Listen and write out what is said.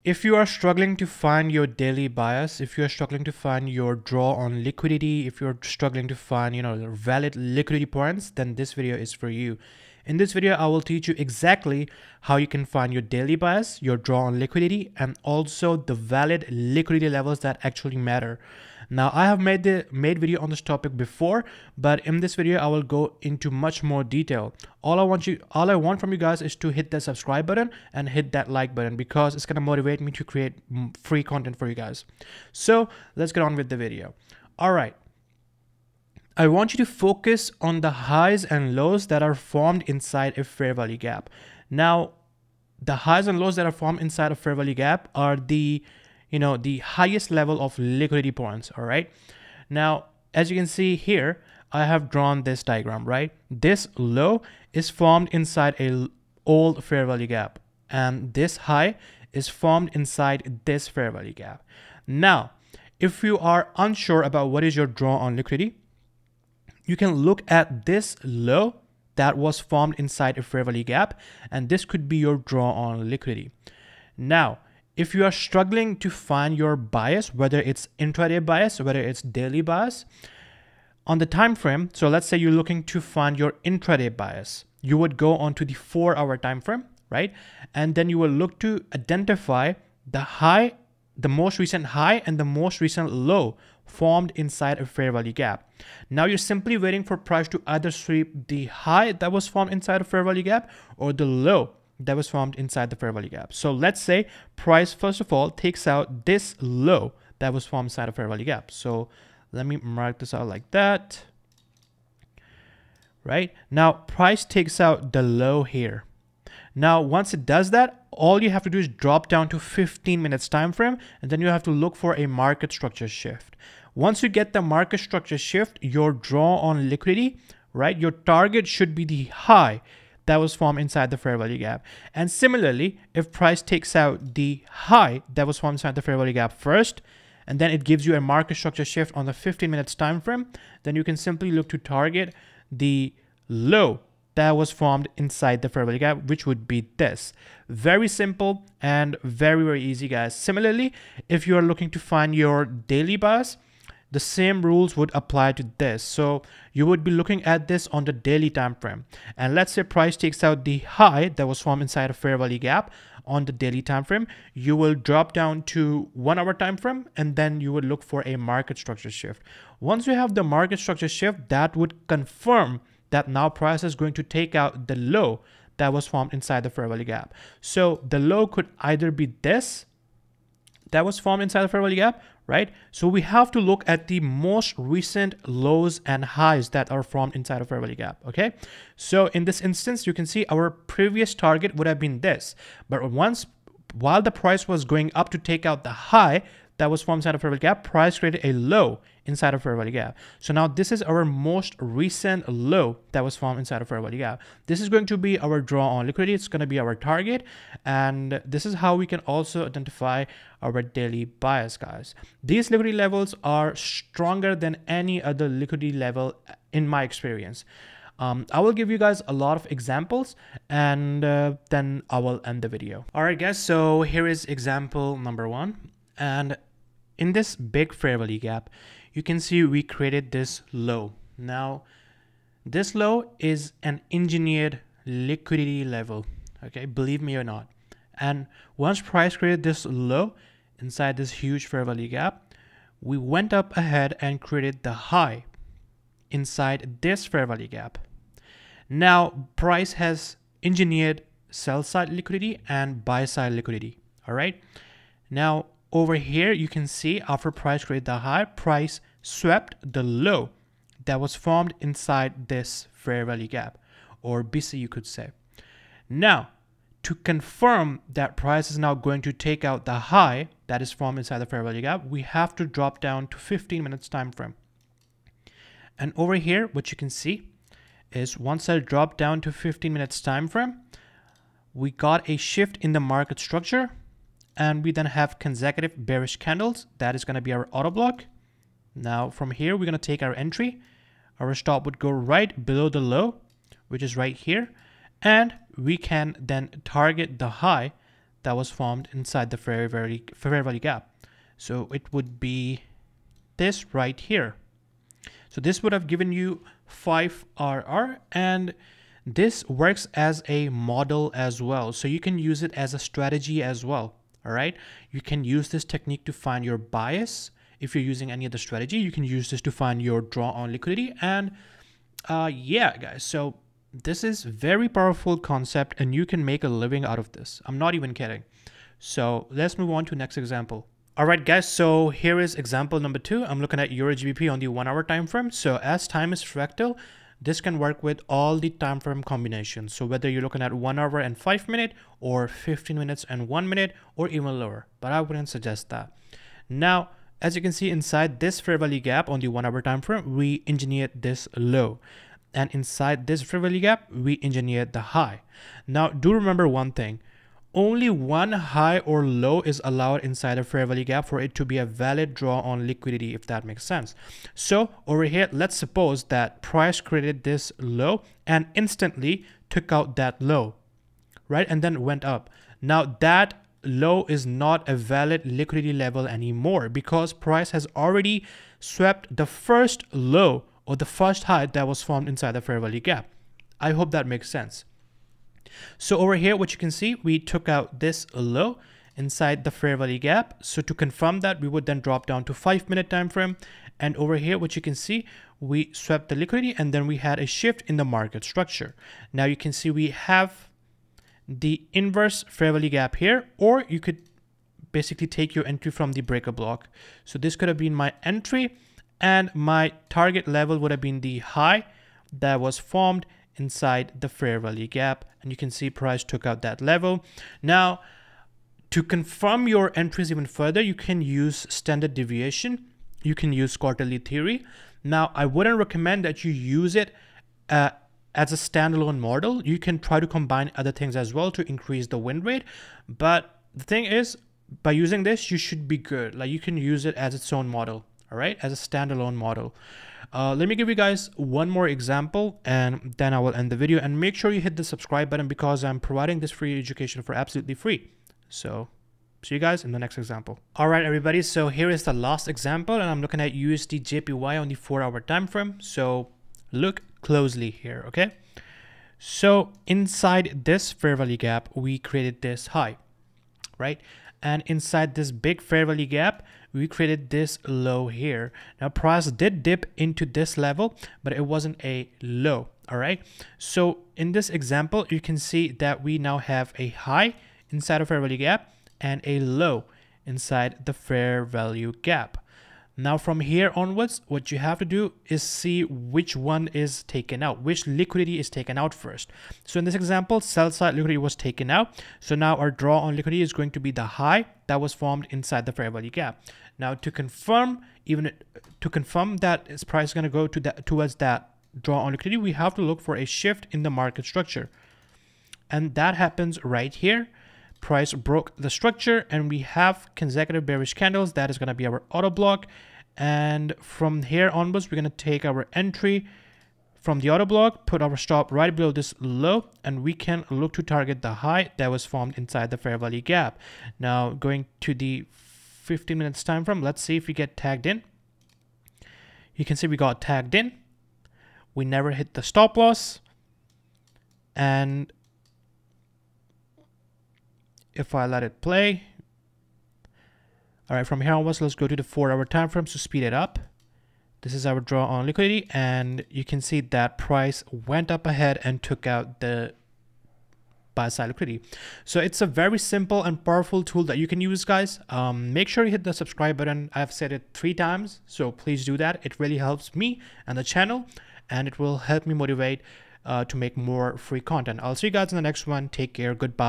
If you are struggling to find your daily bias, if you're struggling to find your draw on liquidity, if you're struggling to find, valid liquidity points, then this video is for you. In this video, I will teach you exactly how you can find your daily bias, your draw on liquidity, and also the valid liquidity levels that actually matter. Now, I have made video on this topic before, but in this video, I will go into much more detail. All I want from you guys is to hit that subscribe button and hit that like button, because it's gonna motivate me to create free content for you guys. So let's get on with the video. All right. I want you to focus on the highs and lows that are formed inside a fair value gap. Now, the highs and lows that are formed inside a fair value gap are the highest level of liquidity points. All right. Now, as you can see here, I have drawn this diagram, right? This low is formed inside a old fair value gap, and this high is formed inside this fair value gap. Now, if you are unsure about what is your draw on liquidity, you can look at this low that was formed inside a fair value gap, and this could be your draw on liquidity. Now, if you are struggling to find your bias, whether it's intraday bias, whether it's daily bias, on the time frame, so let's say you're looking to find your intraday bias, you would go onto the 4-hour time frame, right? And then you will look to identify the high, the most recent high and the most recent low formed inside a fair value gap. Now you're simply waiting for price to either sweep the high that was formed inside a fair value gap or the low that was formed inside the fair value gap. So let's say price, first of all, takes out this low that was formed inside a fair value gap. So let me mark this out like that. Right now, price takes out the low here. Now, once it does that, all you have to do is drop down to 15 minutes time frame, and then you have to look for a market structure shift. Once you get the market structure shift, your draw on liquidity, right? Your target should be the high that was formed inside the fair value gap. And similarly, if price takes out the high that was formed inside the fair value gap first, and then it gives you a market structure shift on the 15 minutes time frame, then you can simply look to target the low that was formed inside the fair value gap, which would be this. Very simple and very, very easy, guys. Similarly, if you are looking to find your daily bias, the same rules would apply to this. So you would be looking at this on the daily time frame. And let's say price takes out the high that was formed inside a fair value gap on the daily time frame. You will drop down to 1-hour time frame, and then you would look for a market structure shift. Once you have the market structure shift, that would confirm that now price is going to take out the low that was formed inside the fair value gap. So the low could either be this that was formed inside the fair value gap, right? So we have to look at the most recent lows and highs that are formed inside a fair value gap, okay? So in this instance, you can see our previous target would have been this, but while the price was going up to take out the high that was formed inside a fair value gap, price created a low inside a fair value gap. So now this is our most recent low that was formed inside a fair value gap. This is going to be our draw on liquidity. It's going to be our target. And this is how we can also identify our daily bias, guys. These liquidity levels are stronger than any other liquidity level in my experience. I will give you guys a lot of examples, and then I will end the video. All right, guys. So here is example number 1. And in this big fair value gap, you can see we created this low. Now, this low is an engineered liquidity level, okay? Believe me or not. And once price created this low inside this huge fair value gap, we went up ahead and created the high inside this fair value gap. Now, price has engineered sell side liquidity and buy side liquidity, all right? Now, over here, you can see after price created the high, price swept the low that was formed inside this fair value gap, or BC, you could say. Now, to confirm that price is now going to take out the high that is formed inside the fair value gap, we have to drop down to 15 minutes time frame. And over here, what you can see is once I drop down to 15 minutes time frame, we got a shift in the market structure. And we then have consecutive bearish candles. That is going to be our auto block. Now from here, we're going to take our entry. Our stop would go right below the low, which is right here. And we can then target the high that was formed inside the fair value gap. So it would be this right here. So this would have given you 5 RR, and this works as a model as well. So you can use it as a strategy as well. All right. You can use this technique to find your bias. If you're using any other strategy, you can use this to find your draw on liquidity. And yeah, guys, so this is very powerful concept and you can make a living out of this. I'm not even kidding. So let's move on to next example. All right, guys, so here is example number 2. I'm looking at Euro GBP on the 1 hour time frame. So as time is fractal, this can work with all the time frame combinations. So whether you're looking at 1 hour and 5 minutes or 15 minutes and 1 minute or even lower, but I wouldn't suggest that. Now, as you can see inside this fair value gap on the 1 hour time frame, we engineered this low. And inside this fair value gap, we engineered the high. Now, do remember one thing. Only one high or low is allowed inside a fair value gap for it to be a valid draw on liquidity, if that makes sense. So over here, let's suppose that price created this low and instantly took out that low, right? And then went up. Now that low is not a valid liquidity level anymore because price has already swept the first low or the first high that was formed inside the fair value gap. I hope that makes sense. So over here, what you can see, we took out this low inside the fair value gap. So to confirm that, we would then drop down to 5 minute time frame. And over here, what you can see, we swept the liquidity and then we had a shift in the market structure. Now you can see we have the inverse fair value gap here, or you could basically take your entry from the breaker block. So this could have been my entry and my target level would have been the high that was formed inside the fair value gap, and you can see price took out that level. Now, to confirm your entries even further, you can use standard deviation. You can use quarterly theory. Now, I wouldn't recommend that you use it as a standalone model. You can try to combine other things as well to increase the win rate. But the thing is, by using this, you should be good. Like you can use it as its own model, all right, as a standalone model. Let me give you guys one more example and then I will end the video, and make sure you hit the subscribe button because I'm providing this free education for absolutely free. So see you guys in the next example. All right, everybody. So here is the last example and I'm looking at USD JPY on the 4 hour time frame. So look closely here. Okay. So inside this fair value gap, we created this high, right? And inside this big fair value gap, we created this low here. Now price did dip into this level, but it wasn't a low. All right. So in this example, you can see that we now have a high inside of fair value gap and a low inside the fair value gap. Now from here onwards, what you have to do is see which one is taken out, which liquidity is taken out first. So in this example, sell side liquidity was taken out. So now our draw on liquidity is going to be the high that was formed inside the fair value gap. Now to confirm, that its price is going to go to towards that draw on liquidity, we have to look for a shift in the market structure. And that happens right here. Price broke the structure and we have consecutive bearish candles. That is going to be our auto block. And from here onwards, we're going to take our entry from the auto block, put our stop right below this low, and we can look to target the high that was formed inside the fair value gap. Now going to the 15 minutes time frame, let's see if we get tagged in. You can see we got tagged in. We never hit the stop loss. And if I let it play, all right, from here onwards, let's go to the 4 hour time frame to speed it up. This is our draw on liquidity, and you can see that price went up ahead and took out the buy side liquidity. So it's a very simple and powerful tool that you can use, guys. Make sure you hit the subscribe button. I've said it 3 times, so please do that. It really helps me and the channel, and it will help me motivate to make more free content. I'll see you guys in the next one. Take care. Goodbye.